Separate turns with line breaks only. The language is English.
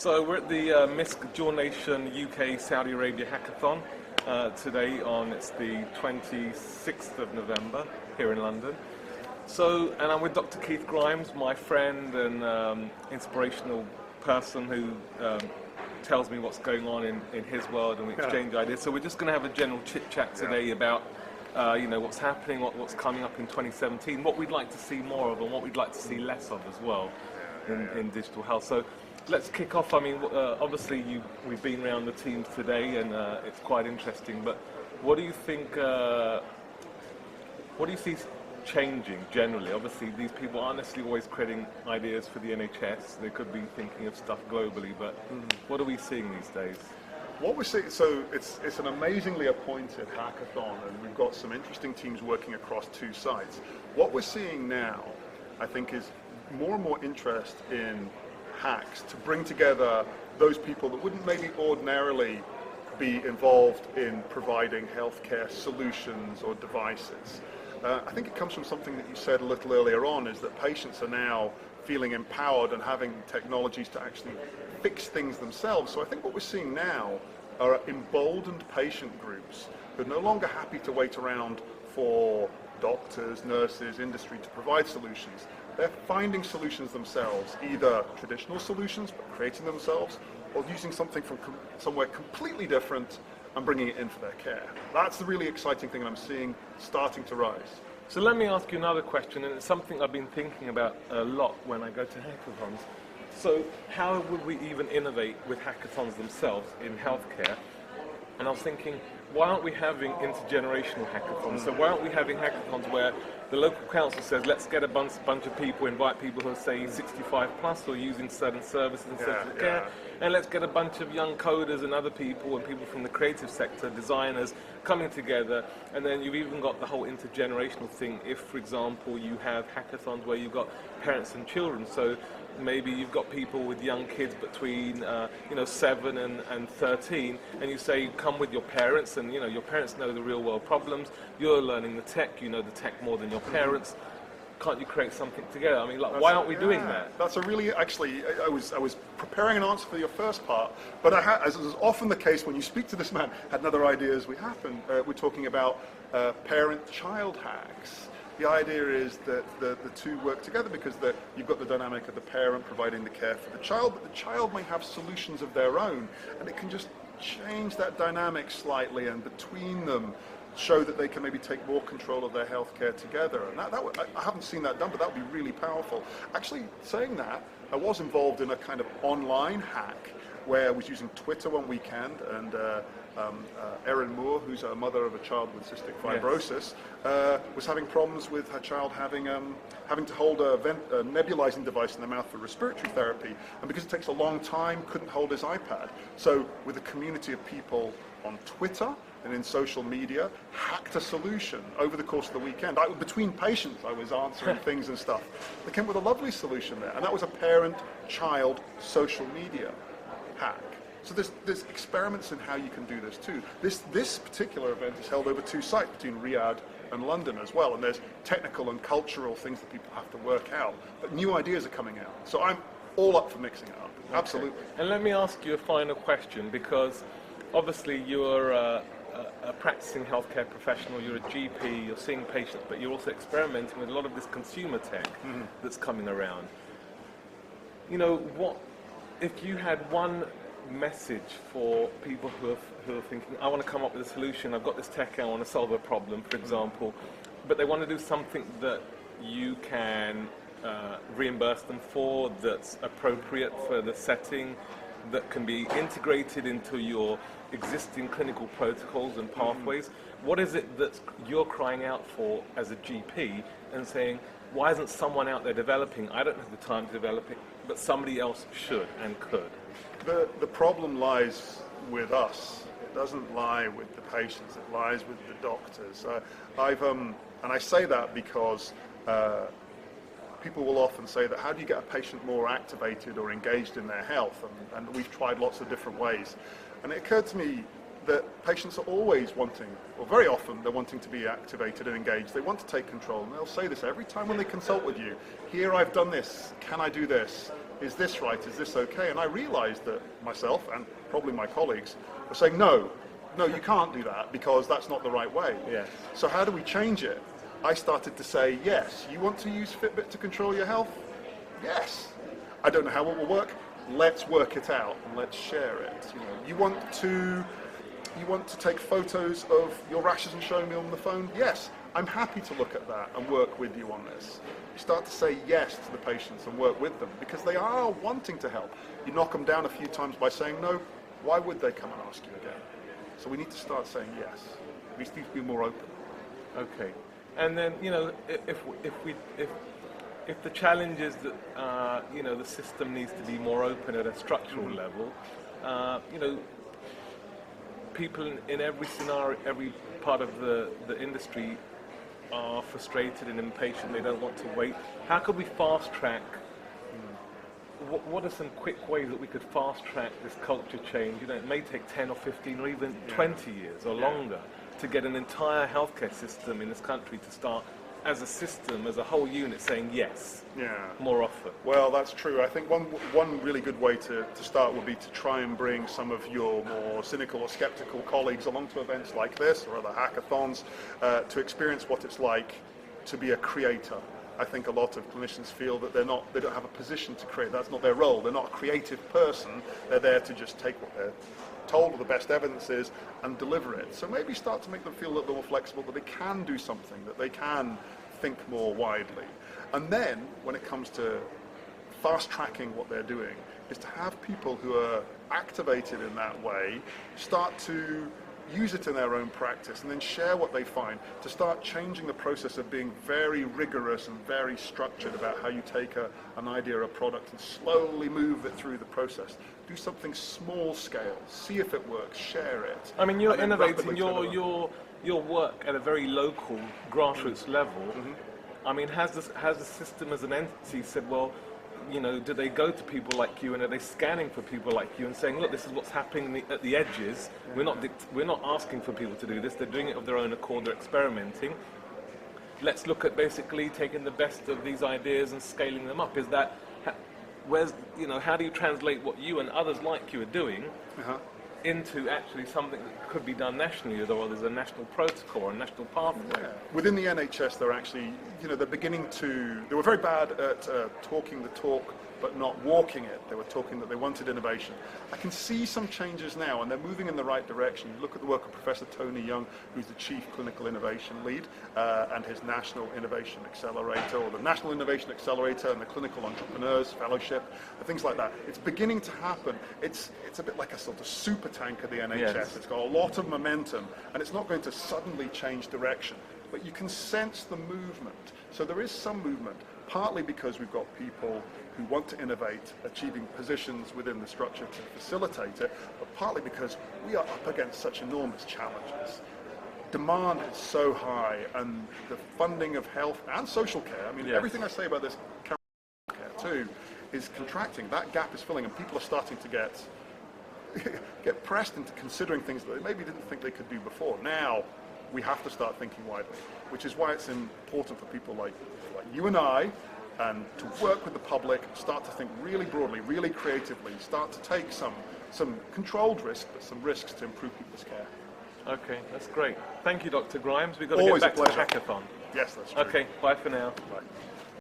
So we're at the MISC Dual Nation UK Saudi Arabia Hackathon today it's the 26th of November here in London. So, and I'm with Dr. Keith Grimes, my friend and inspirational person who tells me what's going on in his world, and we exchange ideas. So we're just going to have a general chit chat today about what's happening, what's coming up in 2017, what we'd like to see more of and what we'd like to see less of as well in digital health. So let's kick off. I mean, obviously we've been around the teams today, and it's quite interesting. But what do you think? What do you see changing generally? Obviously, these people aren't necessarily always creating ideas for the NHS. They could be thinking of stuff globally. But what are we seeing these days?
What we're seeing, so it's an amazingly appointed hackathon, and we've got some interesting teams working across two sites. What we're seeing now, I think, is more and more interest in hacks to bring together those people that wouldn't maybe ordinarily be involved in providing healthcare solutions or devices. I think it comes from something that you said a little earlier on, is that patients are now feeling empowered and having technologies to actually fix things themselves. So I think what we're seeing now are emboldened patient groups who are no longer happy to wait around for doctors, nurses, industry to provide solutions. They're finding solutions themselves, either traditional solutions, but creating themselves, or using something from somewhere completely different and bringing it in for their care. That's the really exciting thing that I'm seeing starting to rise.
So let me ask you another question, and it's something I've been thinking about a lot when I go to hackathons. So how would we even innovate with hackathons themselves in healthcare? And I was thinking, why aren't we having intergenerational hackathons? So why aren't we having hackathons where the local council says, let's get a bunch of people, invite people who are, say, 65 plus or using certain services and certain care, and let's get a bunch of young coders and other people and people from the creative sector, designers, coming together. And then you've even got the whole intergenerational thing. If, for example, you have hackathons where you've got parents and children, so maybe you've got people with young kids between 7 and 13, and you say, come with your parents, and your parents know the real world problems, you're learning the tech, you know the tech more than your parents. Can't you create something together? I mean, why aren't we doing that?
That's a really, actually, I was preparing an answer for your first part, but as is often the case when you speak to this man, had another idea as we happen. We're talking about parent-child hacks. The idea is that the two work together because you've got the dynamic of the parent providing the care for the child, but the child may have solutions of their own, and it can just change that dynamic slightly, and between them show that they can maybe take more control of their healthcare together. And I haven't seen that done, but that would be really powerful. Actually, saying that, I was involved in a kind of online hack where I was using Twitter one weekend, and Erin Moore, who's a mother of a child with cystic fibrosis, was having problems with her child having to hold a nebulizing device in their mouth for respiratory therapy, and because it takes a long time, couldn't hold his iPad. So with a community of people on Twitter and in social media, hacked a solution over the course of the weekend. Between patients, I was answering things and stuff. They came with a lovely solution there, and that was a parent-child social media hack. So there's experiments in how you can do this too. This particular event is held over two sites, between Riyadh and London as well, and there's technical and cultural things that people have to work out. But new ideas are coming out. So I'm all up for mixing it up. Okay. Absolutely.
And let me ask you a final question, because obviously you're a practicing healthcare professional, you're a GP, you're seeing patients, but you're also experimenting with a lot of this consumer tech that's coming around. What if you had one message for people who are thinking, I want to come up with a solution, I've got this tech, I want to solve a problem, for example, but they want to do something that you can reimburse them for, that's appropriate for the setting, that can be integrated into your existing clinical protocols and pathways. What is it that you're crying out for as a GP and saying, why isn't someone out there developing? I don't have the time to develop it, but somebody else should and could.
The problem lies with us. It doesn't lie with the patients. It lies with the doctors. And I say that because people will often say that, how do you get a patient more activated or engaged in their health? And we've tried lots of different ways. And it occurred to me that patients are always wanting, or very often they're wanting to be activated and engaged. They want to take control, and they'll say this every time when they consult with you. Here, I've done this. Can I do this? Is this right? Is this okay? And I realized that myself and probably my colleagues were saying, no, you can't do that because that's not the right way.
Yes.
So how do we change it? I started to say, yes, you want to use Fitbit to control your health? Yes. I don't know how it will work. Let's work it out and let's share it. You want to take photos of your rashes and show me on the phone? Yes, I'm happy to look at that and work with you on this. You start to say yes to the patients and work with them because they are wanting to help. You knock them down a few times by saying no, why would they come and ask you again? So we need to start saying yes. We need to be more open.
Okay. And then, if the challenge is that the system needs to be more open at a structural level, people in every scenario, every part of the industry are frustrated and impatient. They don't want to wait. How could we fast track? What are some quick ways that we could fast track this culture change? It may take 10 or 15 or even 20 years or longer to get an entire healthcare system in this country to start as a system, as a whole unit, saying yes more often.
Well, that's true. I think one really good way to start would be to try and bring some of your more cynical or skeptical colleagues along to events like this or other hackathons to experience what it's like to be a creator. I think a lot of clinicians feel that they don't have a position to create. That's not their role. They're not a creative person. They're there to just take what they're told the best evidence is and deliver it. So maybe start to make them feel a little more flexible, that they can do something, that they can think more widely. And then when it comes to fast tracking what they're doing, is to have people who are activated in that way start to use it in their own practice and then share what they find, to start changing the process of being very rigorous and very structured about how you take an idea or a product and slowly move it through the process. Do something small scale, see if it works, share it.
I mean, you're innovating your work at a very local, grassroots level. I mean, has the system as an entity said, well, do they go to people like you and are they scanning for people like you and saying, look, this is what's happening at the edges. We're not asking for people to do this. They're doing it of their own accord. They're experimenting. Let's look at basically taking the best of these ideas and scaling them up. Is that how do you translate what you and others like you are doing into actually something that could be done nationally, or there's a national protocol or a national pathway?
Within the NHS, they're actually, they're beginning to, they were very bad at talking the talk, but not walking it. They were talking that they wanted innovation. I can see some changes now, and they're moving in the right direction. You look at the work of Professor Tony Young, who's the Chief Clinical Innovation Lead, and his National Innovation Accelerator, or the National Innovation Accelerator and the Clinical Entrepreneurs Fellowship, and things like that. It's beginning to happen. It's a bit like a sort of super tanker, the NHS.
Yes.
It's got a lot of momentum, and it's not going to suddenly change direction. But you can sense the movement. So there is some movement, partly because we've got people who want to innovate, achieving positions within the structure to facilitate it, but partly because we are up against such enormous challenges. Demand is so high, and the funding of health and social care, I mean, everything I say about this care too, is contracting. That gap is filling, and people are starting to get pressed into considering things that they maybe didn't think they could do before. Now, we have to start thinking widely, which is why it's important for people like you and I, and to work with the public, start to think really broadly, really creatively, start to take some controlled risk, but some risks to improve people's care.
Okay, that's great. Thank you, Dr. Grimes. We've got to
Always
get back
a
to the
pleasure.
hackathon.
Yes, that's true.
Okay, bye for now.
Bye.